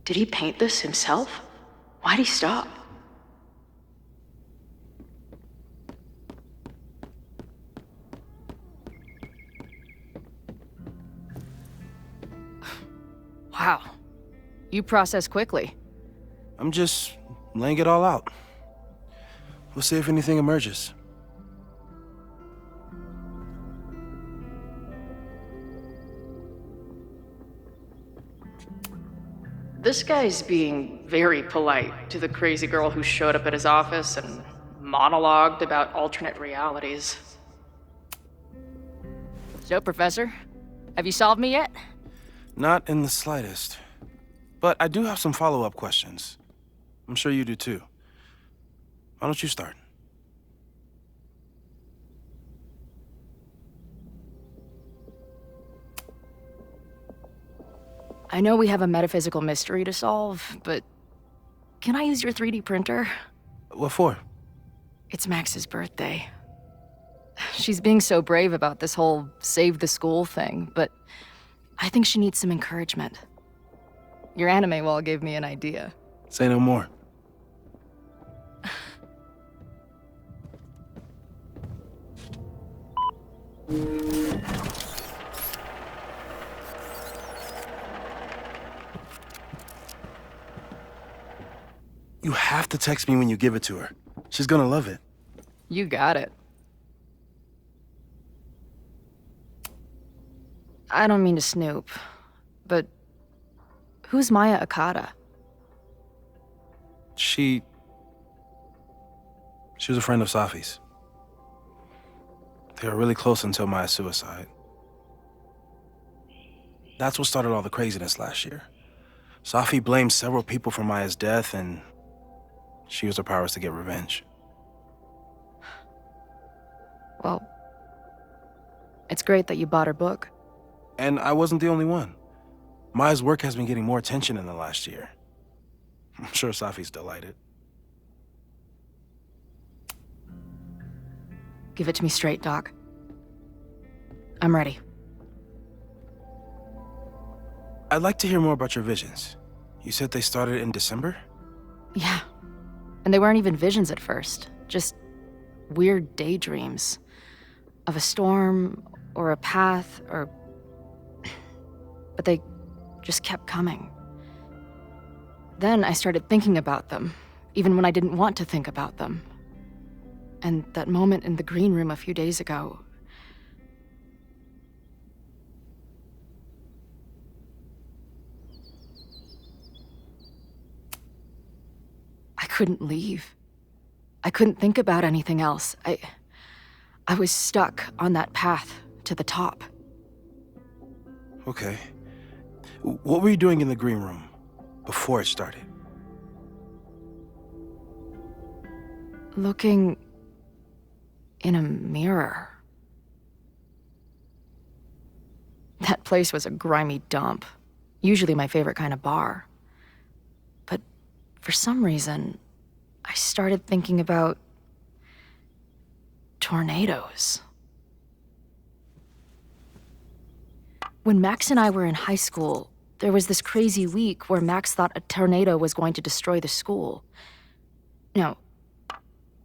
Did he paint this himself? Why'd he stop? Wow. You process quickly. I'm just laying it all out. We'll see if anything emerges. This guy's being very polite to the crazy girl who showed up at his office and monologued about alternate realities. So, Professor, have you solved me yet? Not in the slightest. But I do have some follow-up questions. I'm sure you do too. Why don't you start? I know we have a metaphysical mystery to solve, but can I use your 3D printer? What for? It's Max's birthday. She's being so brave about this whole save the school thing, but I think she needs some encouragement. Your anime wall gave me an idea. Say no more. You have to text me when you give it to her. She's gonna love it. You got it. I don't mean to snoop, but who's Maya Akata? She was a friend of Safi's. They were really close until Maya's suicide. That's what started all the craziness last year. Safi blamed several people for Maya's death, and she used her powers to get revenge. Well, it's great that you bought her book. And I wasn't the only one. Maya's work has been getting more attention in the last year. I'm sure Safi's delighted. Give it to me straight, Doc. I'm ready. I'd like to hear more about your visions. You said they started in December? Yeah. And they weren't even visions at first. Just weird daydreams. Of a storm, or a path, or... But they just kept coming. Then I started thinking about them, even when I didn't want to think about them. And that moment in the green room a few days ago... I couldn't leave. I couldn't think about anything else. I was stuck on that path to the top. Okay. What were you doing in the green room before it started? Looking in a mirror. That place was a grimy dump. Usually my favorite kind of bar. But for some reason, I started thinking about tornadoes. When Max and I were in high school, there was this crazy week where Max thought a tornado was going to destroy the school. No,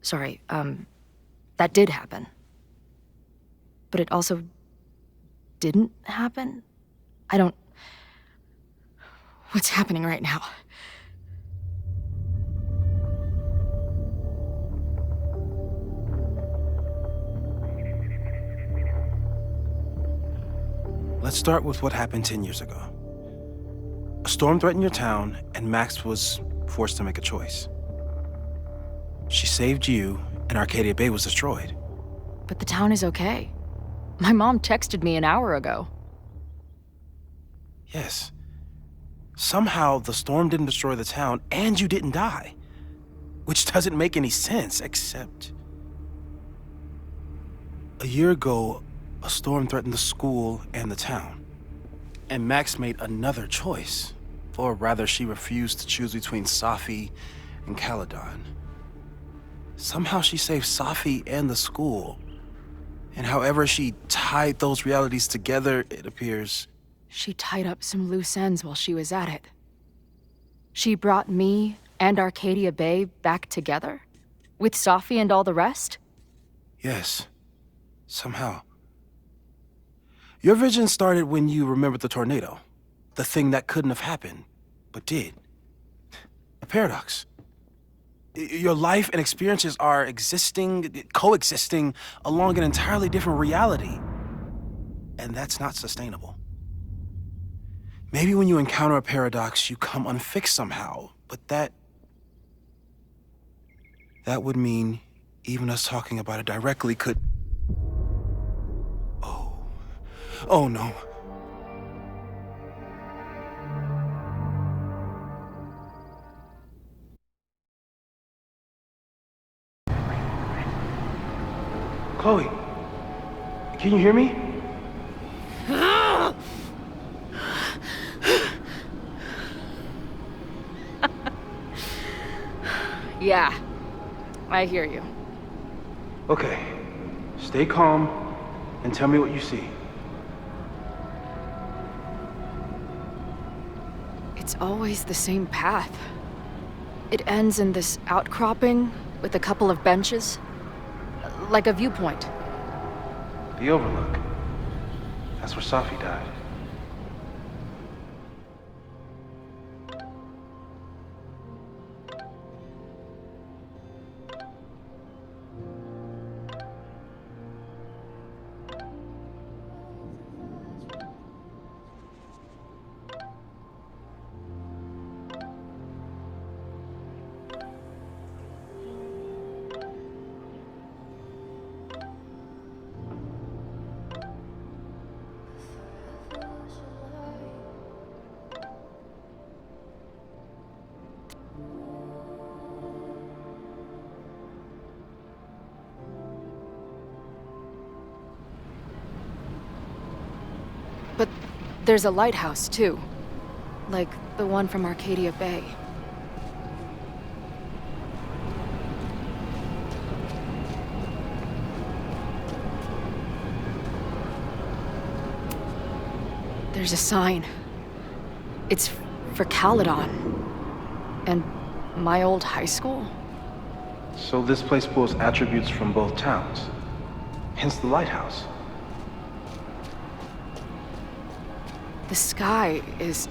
sorry, that did happen. But it also didn't happen? What's happening right now? Let's start with what happened 10 years ago. A storm threatened your town, and Max was forced to make a choice. She saved you, and Arcadia Bay was destroyed. But the town is okay. My mom texted me an hour ago. Yes. Somehow, the storm didn't destroy the town, and you didn't die. Which doesn't make any sense, except... A year ago, a storm threatened the school and the town. And Max made another choice. Or rather, she refused to choose between Safi and Caledon. Somehow she saved Safi and the school. And however she tied those realities together, it appears... She tied up some loose ends while she was at it. She brought me and Arcadia Bay back together? With Safi and all the rest? Yes. Somehow. Your vision started when you remembered the tornado. The thing that couldn't have happened, but did. A paradox. Your life and experiences are coexisting along an entirely different reality. And that's not sustainable. Maybe when you encounter a paradox, you come unfixed somehow, but that would mean even us talking about it directly could... Oh no. Chloe, can you hear me? Yeah, I hear you. Okay, stay calm and tell me what you see. It's always the same path. It ends in this outcropping with a couple of benches. Like a viewpoint. The Overlook. That's where Safi died. But there's a lighthouse, too. Like the one from Arcadia Bay. There's a sign. It's for Caledon. And my old high school? So this place pulls attributes from both towns. Hence the lighthouse. The sky is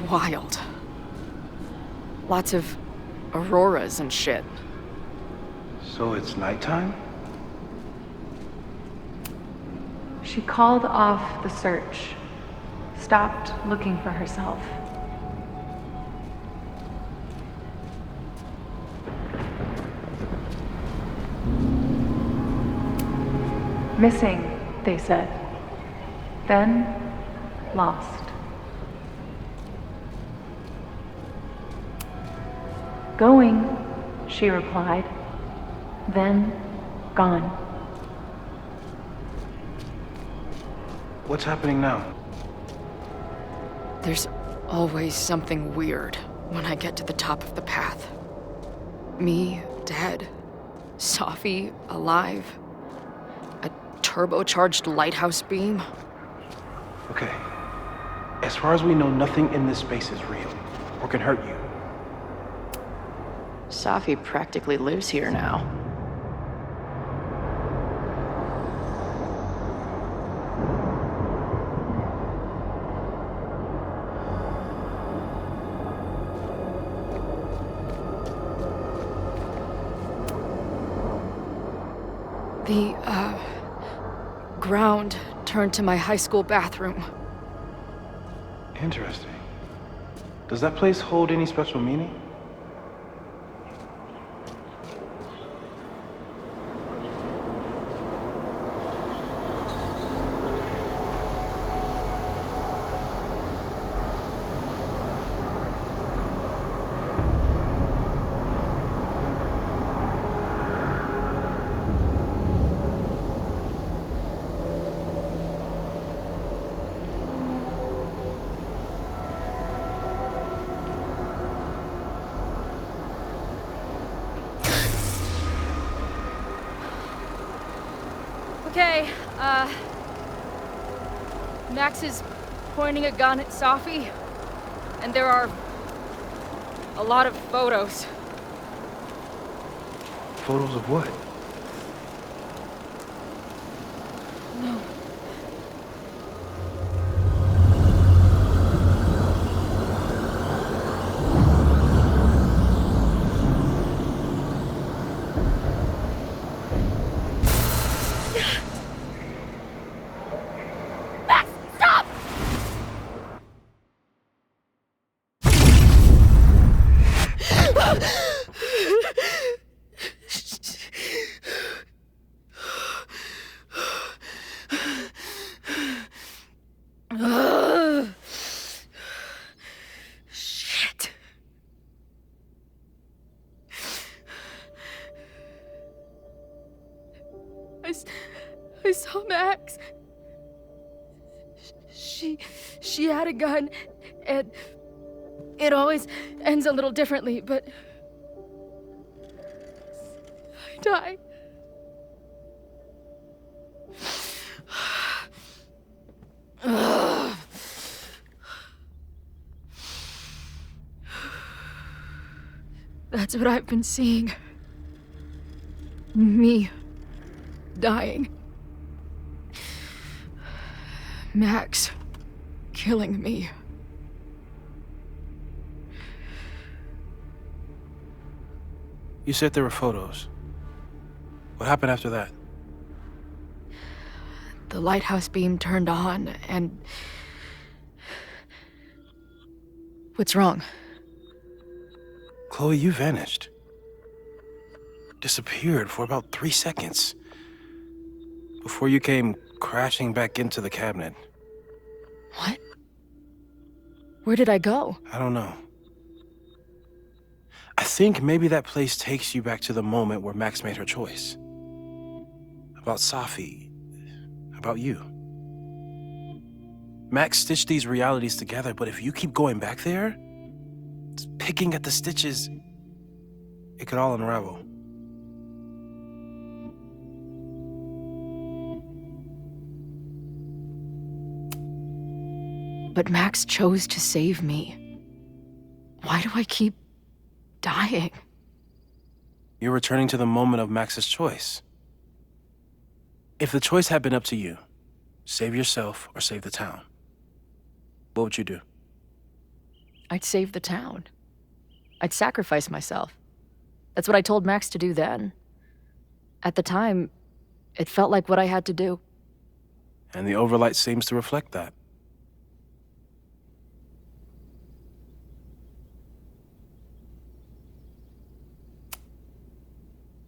wild. Lots of auroras and shit. So it's nighttime? She called off the search, stopped looking for herself. Missing, they said. Then, lost. Going, she replied. Then, gone. What's happening now? There's always something weird when I get to the top of the path. Me, dead. Safi, alive. A turbocharged lighthouse beam. Okay. As far as we know, nothing in this space is real or can hurt you. Safi practically lives here now. The, ground turned to my high school bathroom. Interesting. Does that place hold any special meaning? Okay, Max is pointing a gun at Safi, and there are a lot of photos. Photos of what? No. Shit. I saw Max. She had a gun, and it always ends a little differently, but I died. That's what I've been seeing. Me dying. Max killing me. You said there were photos. What happened after that? The lighthouse beam turned on, and... What's wrong? Chloe, you vanished. Disappeared for about 3 seconds. Before you came crashing back into the cabinet. What? Where did I go? I don't know. I think maybe that place takes you back to the moment where Max made her choice. About Safi. About you. Max stitched these realities together, but if you keep going back there, picking at the stitches, it could all unravel. But Max chose to save me. Why do I keep dying? You're returning to the moment of Max's choice. If the choice had been up to you, save yourself or save the town, what would you do? I'd save the town. I'd sacrifice myself. That's what I told Max to do then. At the time, it felt like what I had to do. And the overlight seems to reflect that.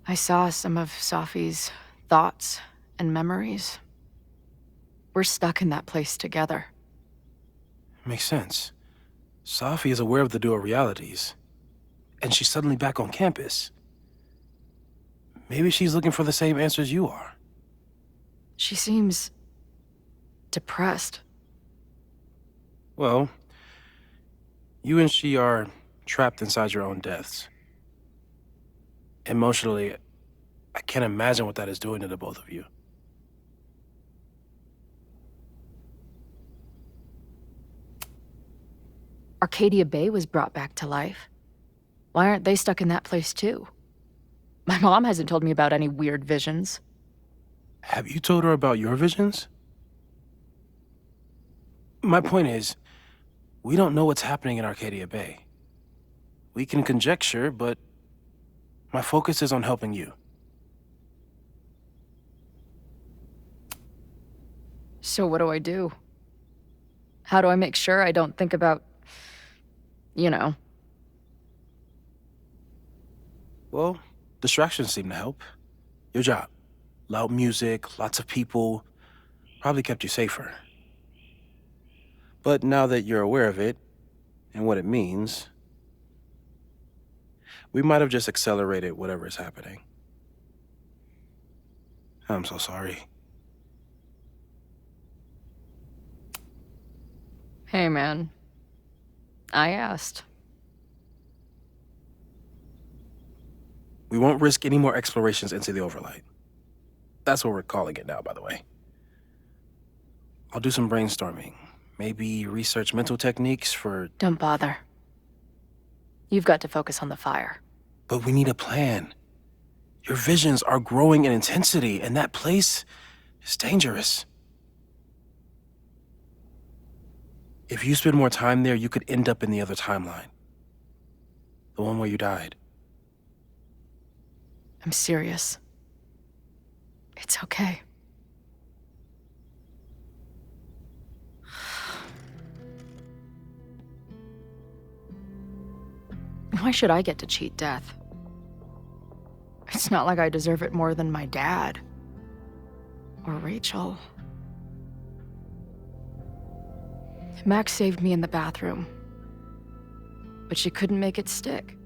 I saw some of Safi's thoughts and memories. We're stuck in that place together. Makes sense. Safi is aware of the dual realities, and she's suddenly back on campus. Maybe she's looking for the same answers you are. She seems depressed. Well, you and she are trapped inside your own deaths. Emotionally, I can't imagine what that is doing to the both of you. Arcadia Bay was brought back to life. Why aren't they stuck in that place too? My mom hasn't told me about any weird visions. Have you told her about your visions? My point is, we don't know what's happening in Arcadia Bay. We can conjecture, but my focus is on helping you. So what do I do? How do I make sure I don't think about, you know? Well, distractions seem to help. Your job. Loud music, lots of people, probably kept you safer. But now that you're aware of it, and what it means, we might have just accelerated whatever is happening. I'm so sorry. Hey, man. I asked. We won't risk any more explorations into the overlight. That's what we're calling it now, by the way. I'll do some brainstorming. Maybe research mental techniques for... Don't bother. You've got to focus on the fire. But we need a plan. Your visions are growing in intensity, and that place is dangerous. If you spend more time there, you could end up in the other timeline. The one where you died. I'm serious. It's okay. Why should I get to cheat death? It's not like I deserve it more than my dad. Or Rachel. Max saved me in the bathroom. But she couldn't make it stick.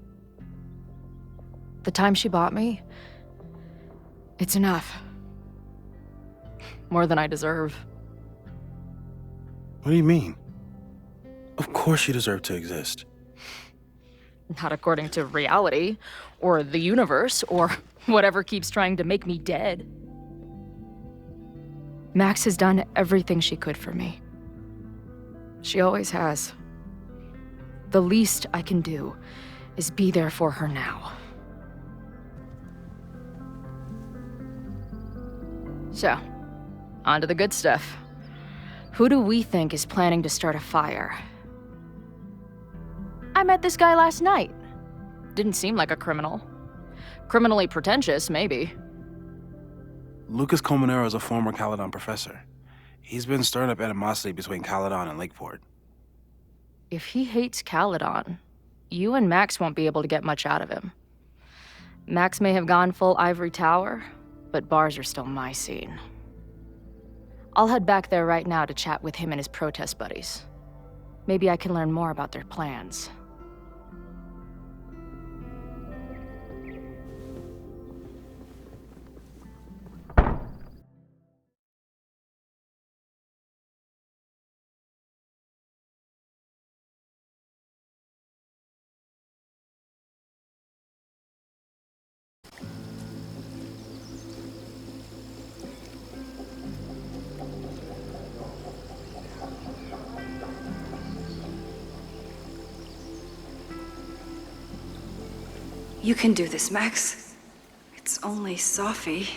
The time she bought me, it's enough. More than I deserve. What do you mean? Of course you deserve to exist. Not according to reality, or the universe, or whatever keeps trying to make me dead. Max has done everything she could for me. She always has. The least I can do is be there for her now. So, on to the good stuff. Who do we think is planning to start a fire? I met this guy last night. Didn't seem like a criminal. Criminally pretentious, maybe. Lucas Colmenero is a former Caledon professor. He's been stirring up animosity between Caledon and Lakeport. If he hates Caledon, you and Max won't be able to get much out of him. Max may have gone full ivory tower, but bars are still my scene. I'll head back there right now to chat with him and his protest buddies. Maybe I can learn more about their plans. You can do this, Max. It's only Sophie.